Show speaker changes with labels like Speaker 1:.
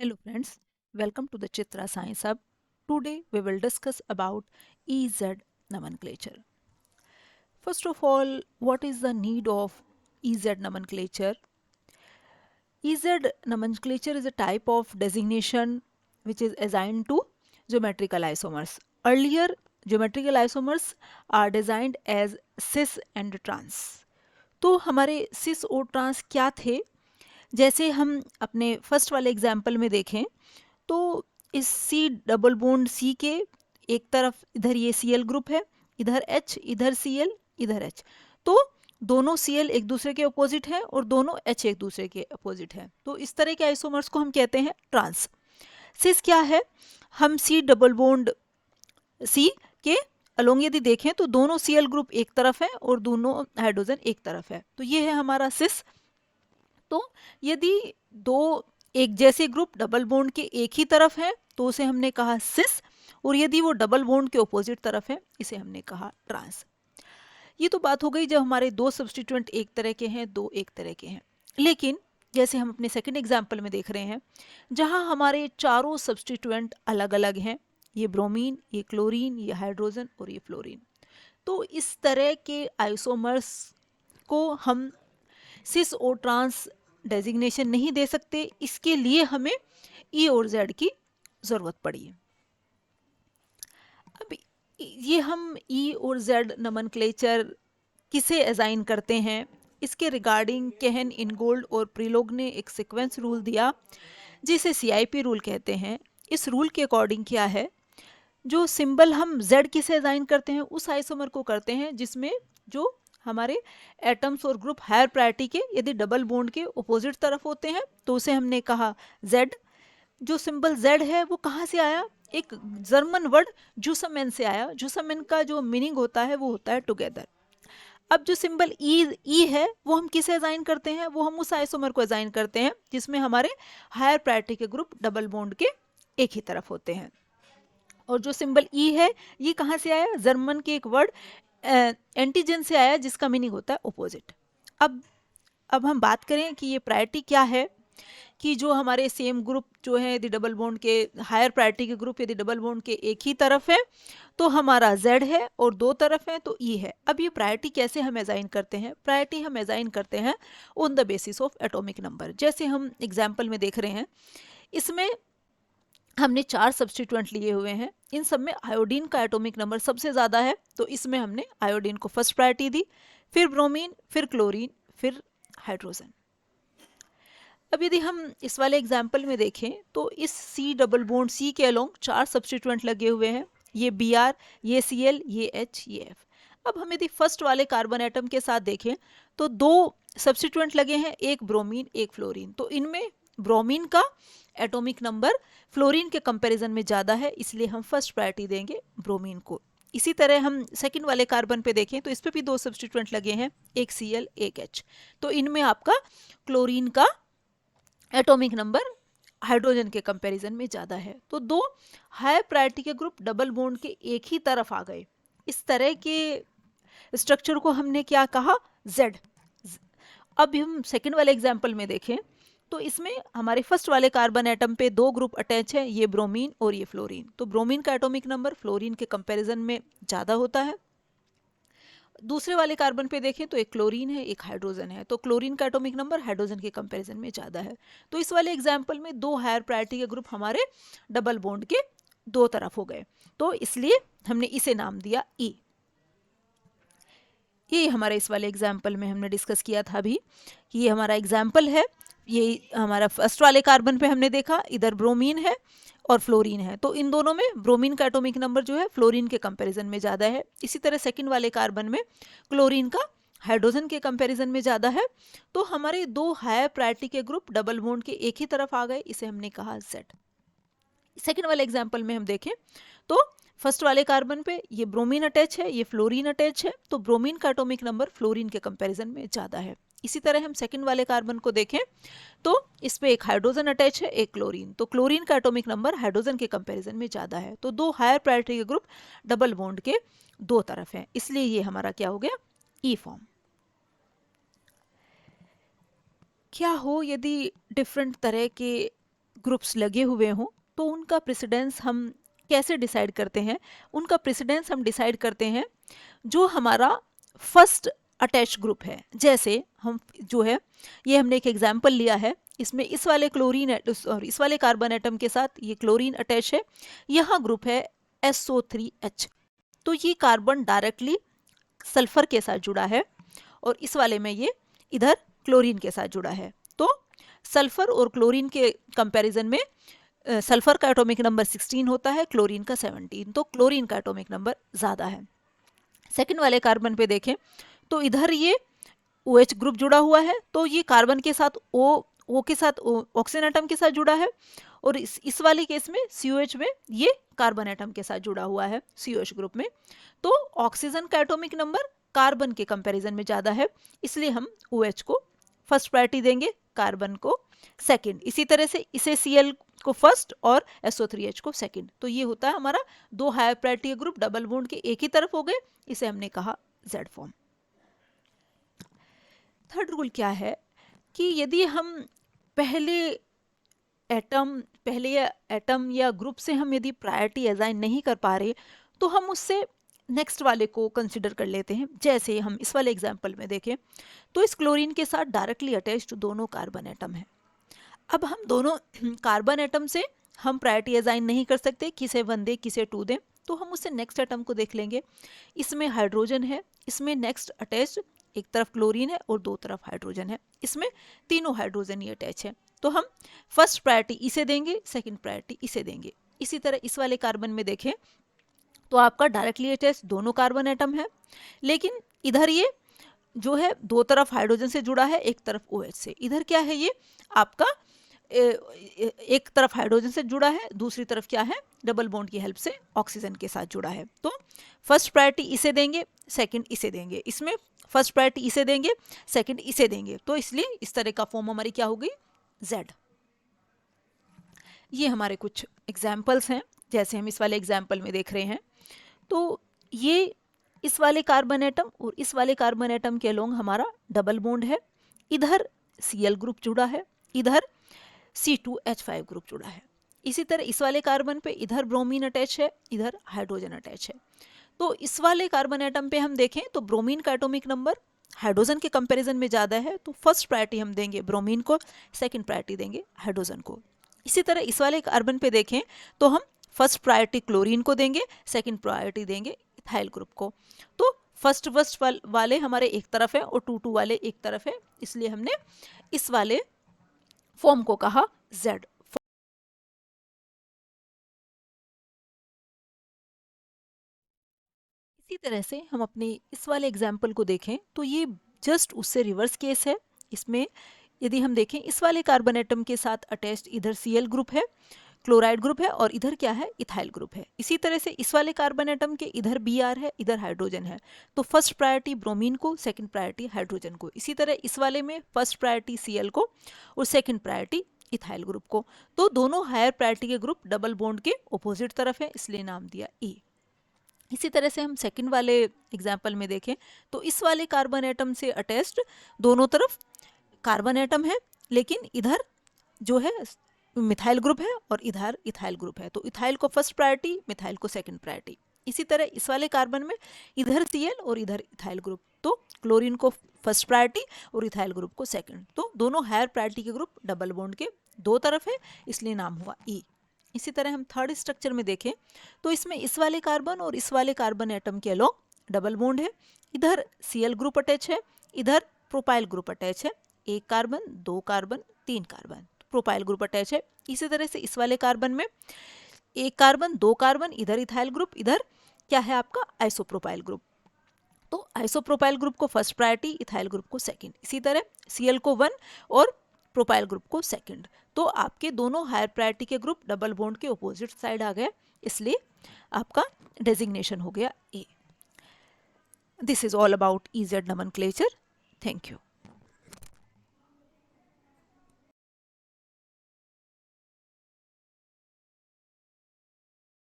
Speaker 1: Hello friends, welcome to the Chitra Science Hub. Today we will discuss about EZ nomenclature. First of all, what is the need of EZ nomenclature? EZ nomenclature is a type of designation which is assigned to geometrical isomers. Earlier, geometrical isomers are designed as cis and trans. तो हमारे cis और trans क्या थे? जैसे हम अपने first वाले example में देखें तो इस सी डबल बॉन्ड सी के एक तरफ इधर ये Cl ग्रुप है, इधर H, इधर Cl, इधर H। तो दोनों Cl एक दूसरे के अपोजिट हैं और दोनों H एक दूसरे के अपोजिट हैं। तो इस तरह के आइसोमर्स को हम कहते हैं ट्रांस। सिस क्या है? हम सी डबल बॉन्ड सी के अलोंग यदि देखें तो दोनों Cl ग्रुप एक तरफ है और दोनों हाइड्रोजन एक तरफ है, तो ये है हमारा सिस। तो यदि दो एक जैसे ग्रुप डबल बॉन्ड के एक ही तरफ है तो उसे हमने कहा सिस, और यदि वो डबल बॉन्ड के ऑपोजिट तरफ है इसे हमने कहा ट्रांस। ये तो बात हो गई जब हमारे दो सब्स्टिट्यूएंट एक तरह के हैं, दो एक तरह के हैं। लेकिन जैसे हम अपने सेकंड एग्जाम्पल में देख रहे हैं जहां हमारे चारों सब्स्टिट्यूएंट अलग अलग हैं, ये ब्रोमीन, ये क्लोरीन, ये हाइड्रोजन और ये फ्लोरीन, तो इस तरह के आइसोमर्स को हम सिस और ट्रांस डेजिग्नेशन नहीं दे सकते। इसके लिए हमें ई और जेड की ज़रूरत पड़ी है। अब ये हम ई और जेड नमनक्लेचर किसे असाइन करते हैं, इसके रिगार्डिंग केहन, इनगोल्ड और प्रीलोग ने एक सीक्वेंस रूल दिया जिसे CIP रूल कहते हैं। इस रूल के अकॉर्डिंग क्या है, जो सिंबल हम Z किसे असाइन करते हैं उस आइसोमर को करते हैं जिसमें जो हमारे एटम्स और ग्रुप हायर प्रायोरिटी के यदि डबल बॉन्ड के ऑपोजिट तरफ होते हैं तो उसे हमने कहा Z। जो सिंबल Z है वो कहाँ से आया? एक जर्मन वर्ड जूसमेन से आया। जूसमेन का जो मीनिंग होता है वो होता है टुगेदर। अब जो सिंबल ई है वो हम किसे असाइन करते हैं? वो हम उस आइसोमर को असाइन करते हैं जिसमें हमारे हायर प्रायोरिटी के ग्रुप डबल बॉन्ड के एक ही तरफ होते हैं। और जो सिंबल ई है ये कहाँ से आया? जर्मन के एक वर्ड एंटीजन से आया जिसका मीनिंग होता है ओपोजिट। अब हम बात करें कि ये प्रायोरिटी क्या है, कि जो हमारे सेम ग्रुप जो है यदि डबल बॉन्ड के हायर प्रायोरिटी के ग्रुप यदि डबल बॉन्ड के एक ही तरफ है तो हमारा Z है और दो तरफ है तो E है। अब ये प्रायोरिटी कैसे हम असाइन करते हैं? प्रायोरिटी हम असाइन करते हैं on the basis of atomic number. जैसे हम एग्जाम्पल में देख रहे हैं, इसमें हमने 4 सब्स्टिट्यूएंट लिए हुए हैं, इन सब में आयोडीन का एटॉमिक नंबर सबसे ज़्यादा है तो इसमें हमने आयोडीन को फर्स्ट प्रायोरिटी दी, फिर ब्रोमीन, फिर क्लोरीन, फिर हाइड्रोजन। अब यदि हम इस वाले एग्जाम्पल में देखें तो इस सी डबल बॉन्ड सी के अलोंग 4 सब्स्टिट्यूएंट लगे हुए हैं, ये Br, ये Cl, ये H, ये F। अब हम यदि फर्स्ट वाले कार्बन एटम के साथ देखें तो दो सब्स्टिट्यूएंट लगे हैं, एक ब्रोमीन एक फ्लोरीन, तो इनमें ब्रोमीन का एटॉमिक नंबर फ्लोरीन के कंपैरिजन में ज़्यादा है, इसलिए हम फर्स्ट प्रायोरिटी देंगे ब्रोमीन को। इसी तरह हम सेकंड वाले कार्बन पे देखें तो इस पे भी दो सब्स्टिट्यूएंट लगे हैं, एक Cl एक H, तो इनमें आपका क्लोरीन का एटॉमिक नंबर हाइड्रोजन के कंपैरिजन में ज़्यादा है, तो दो हाई प्रायोरिटी के ग्रुप डबल बॉन्ड के एक ही तरफ आ गए। इस तरह के स्ट्रक्चर को हमने क्या कहा? Z। अब हम सेकंड वाले एग्जाम्पल में देखें तो इसमें हमारे फर्स्ट वाले कार्बन एटम पे दो ग्रुप अटैच है, ये ब्रोमीन और ये फ्लोरीन, तो ब्रोमीन का एटॉमिक नंबर फ्लोरीन के कंपैरिजन में ज़्यादा होता है। दूसरे वाले कार्बन पे देखें तो एक क्लोरीन है एक हाइड्रोजन है, तो क्लोरीन का एटॉमिक नंबर हाइड्रोजन के कंपैरिजन में ज़्यादा है। तो इस वाले एग्जाम्पल में दो हायर प्रायोरिटी के ग्रुप हमारे डबल बॉन्ड के दो तरफ हो गए, तो इसलिए हमने इसे नाम दिया ई। ये हमारे इस वाले एग्जाम्पल में हमने डिस्कस किया था अभी कि ये हमारा एग्जाम्पल है। ये हमारा फर्स्ट वाले कार्बन पे हमने देखा इधर ब्रोमीन है और फ्लोरीन है, तो इन दोनों में ब्रोमीन का एटॉमिक नंबर जो है फ्लोरीन के कंपैरिजन में ज़्यादा है। इसी तरह सेकंड वाले कार्बन में क्लोरीन का हाइड्रोजन के कंपैरिजन में ज़्यादा है, तो हमारे दो हायर प्रायोरिटी के ग्रुप डबल बॉन्ड के एक ही तरफ आ गए, इसे हमने कहा Z। सेकंड वाले एग्जाम्पल में हम देखें तो फर्स्ट वाले कार्बन पे ये ब्रोमीन अटैच है, ये फ्लोरीन अटैच है, तो ब्रोमीन का एटॉमिक नंबर फ्लोरीन के कंपैरिजन में ज़्यादा है। इसी तरह हम सेकंड वाले कार्बन को देखें तो इस पे एक हाइड्रोजन अटैच है एक क्लोरीन, तो क्लोरीन का एटॉमिक नंबर हाइड्रोजन के कंपैरिजन में ज़्यादा है, तो दो हायर प्रायोरिटी के ग्रुप डबल बॉन्ड के दो तरफ हैं, इसलिए ये हमारा क्या हो गया? ई फॉर्म। क्या हो यदि डिफरेंट तरह के ग्रुप्स लगे हुए हों तो उनका प्रेसिडेंस हम कैसे डिसाइड करते हैं? उनका प्रेसिडेंस हम डिसाइड करते हैं जो हमारा फर्स्ट अटैच ग्रुप है। जैसे हम जो है, ये हमने एक एग्जाम्पल लिया है, इसमें इस वाले क्लोरीन और इस वाले कार्बन एटम के साथ ये क्लोरीन अटैच है, यहाँ ग्रुप है SO3H। तो ये कार्बन डायरेक्टली सल्फर के साथ जुड़ा है और इस वाले में ये इधर क्लोरीन के साथ जुड़ा है। तो सल्फर और क्लोरीन के कंपैरिजन में सल्फर का एटॉमिक नंबर 16 होता है, क्लोरीन का 17, तो क्लोरीन का एटॉमिक नंबर ज़्यादा है। सेकंड वाले कार्बन पे देखें तो इधर ये OH ग्रुप जुड़ा हुआ है, तो ये कार्बन के साथ O के साथ ऑक्सीजन एटम के साथ जुड़ा है, और इस वाले केस में COH में ये कार्बन एटम के साथ जुड़ा हुआ है COH ग्रुप में। तो ऑक्सीजन का एटॉमिक नंबर कार्बन के कंपैरिजन में ज़्यादा है, इसलिए हम OH को फर्स्ट प्रायोरिटी देंगे, कार्बन को सेकंड। इसी तरह से इसे Cl को फर्स्ट और SO3H को सेकंड। तो ये होता है हमारा दो higher priority group double bond के एक ही तरफ हो गए, इसे हमने कहा Z फॉर्म। थर्ड रूल क्या है कि यदि हम पहले एटम या ग्रुप से हम यदि प्रायोरिटी असाइन नहीं कर पा रहे तो हम उससे नेक्स्ट वाले को कंसिडर कर लेते हैं। जैसे हम इस वाले एग्जांपल में देखें तो इस क्लोरीन के साथ डायरेक्टली अटैच्ड दोनों कार्बन एटम है। अब हम दोनों कार्बन एटम से हम प्रायोरिटी असाइन नहीं कर सकते, किसे 1 दें किसे 2 दें, तो हम उससे नेक्स्ट एटम को देख लेंगे। इसमें हाइड्रोजन है, इसमें नेक्स्ट अटैच्ड एक तरफ क्लोरीन है और दो तरफ हाइड्रोजन है, इसमें तीनों हाइड्रोजन ही अटैच है, तो हम फर्स्ट प्रायोरिटी इसे देंगे, सेकंड प्रायोरिटी इसे देंगे। इसी तरह इस वाले कार्बन में देखें तो आपका डायरेक्टली अटैच दोनों कार्बन एटम है, लेकिन इधर ये जो है दो तरफ हाइड्रोजन से जुड़ा है, एक तरफ OH से। इधर क्या है, ये आपका एक तरफ हाइड्रोजन से जुड़ा है, दूसरी तरफ क्या है, डबल बॉन्ड की हेल्प से ऑक्सीजन के साथ जुड़ा है। तो फर्स्ट प्रायोरिटी इसे देंगे, सेकंड इसे देंगे, इसमें फर्स्ट प्रायोरिटी इसे देंगे, सेकंड इसे देंगे, तो इसलिए इस तरह का फॉर्म हमारी क्या हो गई, Z। ये हमारे कुछ एग्जाम्पल्स हैं, जैसे हम इस वाले एग्जाम्पल में देख रहे हैं। तो ये इस वाले कार्बन एटम और इस वाले कार्बन एटम के अलोंग हमारा डबल बॉन्ड है, इधर Cl ग्रुप जुड़ा है, इधर C2H5 ग्रुप जुड़ा है। इसी तरह इस वाले कार्बन पे इधर ब्रोमीन अटैच है, इधर हाइड्रोजन अटैच है। तो इस वाले कार्बन एटम पे हम देखें तो ब्रोमीन का एटॉमिक नंबर हाइड्रोजन के कंपैरिजन में ज़्यादा है, तो फर्स्ट प्रायोरिटी हम देंगे ब्रोमीन को, सेकंड प्रायोरिटी देंगे हाइड्रोजन को। इसी तरह इस वाले कार्बन पे देखें तो हम फर्स्ट प्रायोरिटी क्लोरीन को देंगे, सेकंड प्रायोरिटी देंगे इथाइल ग्रुप को। तो फर्स्ट वाले हमारे एक तरफ है और 2 वाले एक तरफ है, इसलिए हमने इस वाले फॉर्म को कहा Z। इसी तरह से हम अपने इस वाले एग्जाम्पल को देखें तो ये जस्ट उससे रिवर्स केस है। इसमें यदि हम देखें इस वाले कार्बन एटम के साथ अटैच्ड इधर Cl ग्रुप है, क्लोराइड ग्रुप है, और इधर क्या है, इथाइल ग्रुप है। इसी तरह से इस वाले कार्बन एटम के इधर Br है, इधर हाइड्रोजन है, तो फर्स्ट प्रायोरिटी ब्रोमीन को, सेकंड प्रायोरिटी हाइड्रोजन को। इसी तरह इस वाले में फर्स्ट प्रायोरिटी Cl को और सेकंड प्रायोरिटी इथाइल ग्रुप को। तो दोनों हायर प्रायोरिटी के ग्रुप डबल बॉन्ड के ऑपोजिट तरफ है, इसलिए नाम दिया E। इसी तरह से हम सेकंड वाले एग्जाम्पल में देखें तो इस वाले कार्बन एटम से अटैच्ड दोनों तरफ कार्बन एटम है, लेकिन इधर जो है मिथाइल ग्रुप है और इधर इथाइल ग्रुप है, तो इथाइल को फर्स्ट प्रायोरिटी, मिथाइल को सेकंड प्रायोरिटी। इसी तरह इस वाले कार्बन में इधर Cl और इधर इथाइल ग्रुप, तो क्लोरीन को फर्स्ट प्रायोरिटी और इथाइल ग्रुप को सेकंड। तो दोनों हायर प्रायोरिटी के ग्रुप डबल बॉन्ड के दो तरफ है, इसलिए नाम हुआ E। इसी तरह हम थर्ड स्ट्रक्चर में देखें तो इसमें इस वाले कार्बन और इस वाले कार्बन एटम के अलोंग डबल बॉन्ड है, इधर Cl ग्रुप अटैच है, इधर प्रोपाइल ग्रुप अटैच है, एक कार्बन, दो कार्बन, तीन कार्बन, प्रोपाइल ग्रुप अटैच है। इसी तरह से इस वाले कार्बन में एक कार्बन, दो कार्बन, इधर इथाइल ग्रुप, इधर क्या है आपका आइसोप्रोपाइल ग्रुप, तो आइसोप्रोपाइल ग्रुप को फर्स्ट प्रायोरिटी, इथाइल ग्रुप को सेकंड। इसी तरह Cl को 1 और प्रोपाइल ग्रुप को सेकंड। तो आपके दोनों हायर प्रायोरिटी के ग्रुप डबल बॉन्ड के ऑपोजिट साइड आ गए, इसलिए आपका डेजिग्नेशन हो गया A। This is all about EZ nomenclature. Thank you.